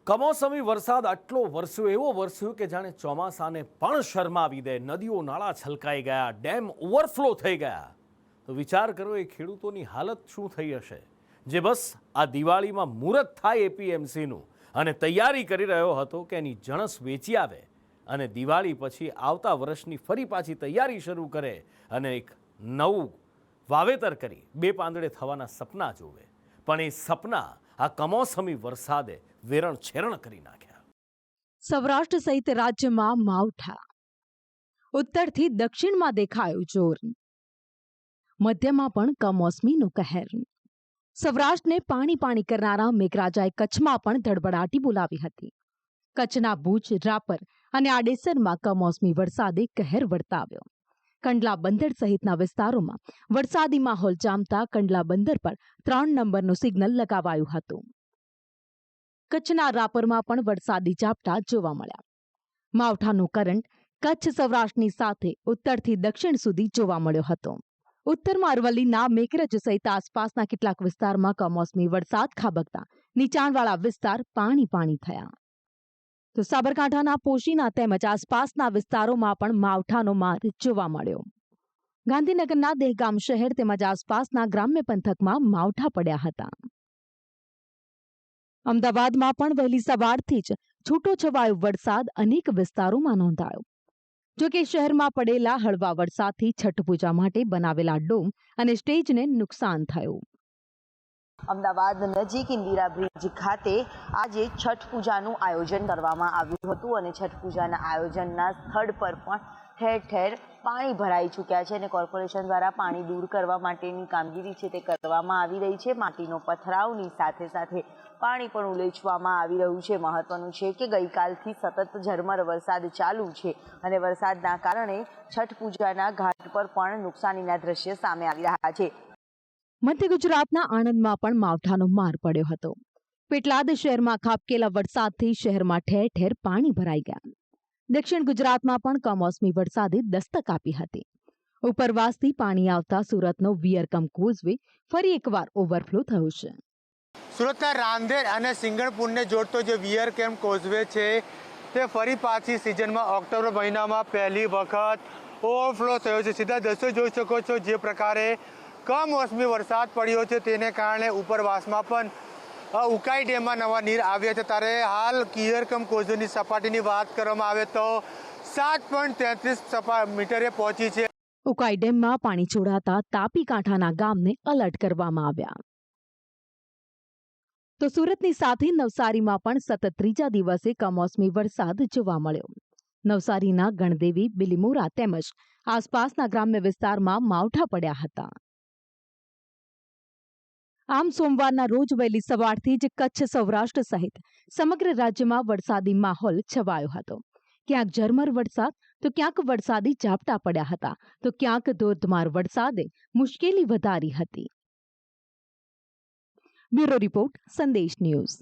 કમોસમી વરસાદ આટલો વરસ્યો, એવો વરસ્યો કે જાણે ચોમાસાને પણ શરમાવી દે। નદીઓ નાળા છલકાઈ ગયા, ડેમ ઓવરફ્લો થઈ ગયા। તો વિચાર કરો એ ખેડૂતોની હાલત શું થઈ હશે, જે બસ આ દિવાળીમાં મુહૂર્ત થાય એપીએમસીનું અને તૈયારી કરી રહ્યો હતો કે એની જણસ વેચી આવે અને દિવાળી પછી આવતા વર્ષની ફરી પાછી તૈયારી શરૂ કરે અને એક નવું વાવેતર કરી બે પાંદડે થવાના સપના જોવે। પણ એ સપના આ કમોસમી વરસાદે વેરણ છેરણ કરી નાખ્યા। સૌરાષ્ટ્ર સહિત રાજ્યમાં માવઠા, ઉત્તરથી દક્ષિણમાં દેખાયું જોર, મધ્યમાં પણ કમોસમીનું કહેર। સૌરાષ્ટ્રને પાણી પાણી કરનારા મેઘરાજાએ કચ્છમાં પણ ધડબડાટી બોલાવી હતી। કચ્છના ભુજ, રાપર અને આડેસરમાં કમોસમી વરસાદે કહેર વર્તાવ્યો। કંડલા બંદર સહિતના વિસ્તારોમાં વરસાદી માહોલ જામતા કંડલા બંદર પર 3 નંબરનું સિગ્નલ લગાવાયું હતું। કચ્છના રાપરમાં પણ વરસાદી ઝાપટા જોવા મળ્યા। માવઠાનો કરંટ કચ્છ સૌરાષ્ટ્રની સાથે ઉત્તરથી દક્ષિણ સુધી જોવા મળ્યો હતો। ઉત્તરમાં અરવલ્લીના મેઘરજ સહિત આસપાસના કેટલાક વિસ્તારમાં કમોસમી વરસાદ ખાબકતા નીચાણવાળા વિસ્તાર પાણી પાણી થયા। તો સાબરકાંઠાના પોશીના તેમજ આસપાસના વિસ્તારોમાં પણ માવઠાનો માર જોવા મળ્યો। ગાંધીનગરના દહેગામ શહેર તેમજ આસપાસના ગ્રામ્ય પંથકમાં માવઠા પડ્યા હતા। અમદાવાદમાં પણ વહેલી સવારથી જ છૂટોછવાયો વરસાદ અનેક વિસ્તારોમાં નોંધાયો। જો કે શહેરમાં પડેલા હળવા વરસાદથી છઠ પૂજા માટે બનાવેલા ડોમ અને સ્ટેજને નુકસાન થયું। અમદાવાદ નજીક ઇન્દિરા બ્રિજ ખાતે આજે છઠ પૂજાનું આયોજન કરવામાં આવ્યું હતું અને છઠ પૂજાના આયોજનના સ્થળ પર પણ ઠેર ઠેર પાણી ભરાઈ ચૂક્યા છે અને કોર્પોરેશન દ્વારા પાણી દૂર કરવા માટેની કામગીરી છે તે કરવામાં આવી રહી છે। માટીનો પથરાવની સાથે સાથે પાણી પણ ઉલેચવામાં આવી રહ્યું છે। મહત્વનું છે કે ગઈકાલથી સતત ઝરમર વરસાદ ચાલુ છે અને વરસાદના કારણે છઠ પૂજાના ઘાટ પર પણ નુકસાનીના દ્રશ્ય સામે આવી રહ્યા છે। મધ્ય ગુજરાતના આણંદમાં પણ માવઠાનો માર પડ્યો હતો। પેટલાદ શહેરમાં ખાબકેલા વરસાદથી શહેરમાં ઠેર ઠેર પાણી ભરાઈ ગયા। દક્ષિણ ગુજરાતમાં પણ કમોસમી વરસાદે દસ્તક આપી હતી। ઉપરવાસથી પાણી આવતા સુરતનો વિયરકમ કોઝવે ફરી એકવાર ઓવરફ્લો થયો છે। સુરતના રાંદેર અને સિંગણપુરને જોડતો જે વિયરકેમ કોઝવે છે તે ફરી પાછી સિઝનમાં ઓક્ટોબર મહિનામાં પહેલી વખત ઓવરફ્લો થયો છે। સીધા દ્રશ્યો જોઈ શકો છો જે પ્રકારે કમોસમી વરસાદ પડ્યો છે તેને કારણે ઉપરવાસમાં પણ ઉકાઈ ડેમમાં નવા નીર આવ્યા છે। ત્યારે હાલ વિયરકમ કોઝવેની સપાટીની વાત કરવામાં આવે તો 7.33 મીટરે પહોંચી છે। ઉકાઈ ડેમમાં પાણી છોડાતા તાપી કાંઠાના ગામને અલર્ટ કરવામાં આવ્યા। તો સુરતની સાથે નવસારીમાં પણ સતત ત્રીજા દિવસે કમોસમી વરસાદ જોવા મળ્યો। નવસારીના ગણદેવી, બિલીમોરા તેમજ આસપાસના ગ્રામ્ય વિસ્તારમાં માવઠા પડ્યા હતા। આમ સોમવારના રોજ વહેલી સવારથી જ કચ્છ, સૌરાષ્ટ્ર સહિત સમગ્ર રાજ્યમાં વરસાદી માહોલ છવાયો હતો। ક્યાંક ઝરમર વરસાદ તો ક્યાંક વરસાદી ઝાપટા પડ્યા હતા તો ક્યાંક ધોધમાર વરસાદે મુશ્કેલી વધારી હતી। બ્યુરો રિપોર્ટ, સંદેશ ન્યૂઝ।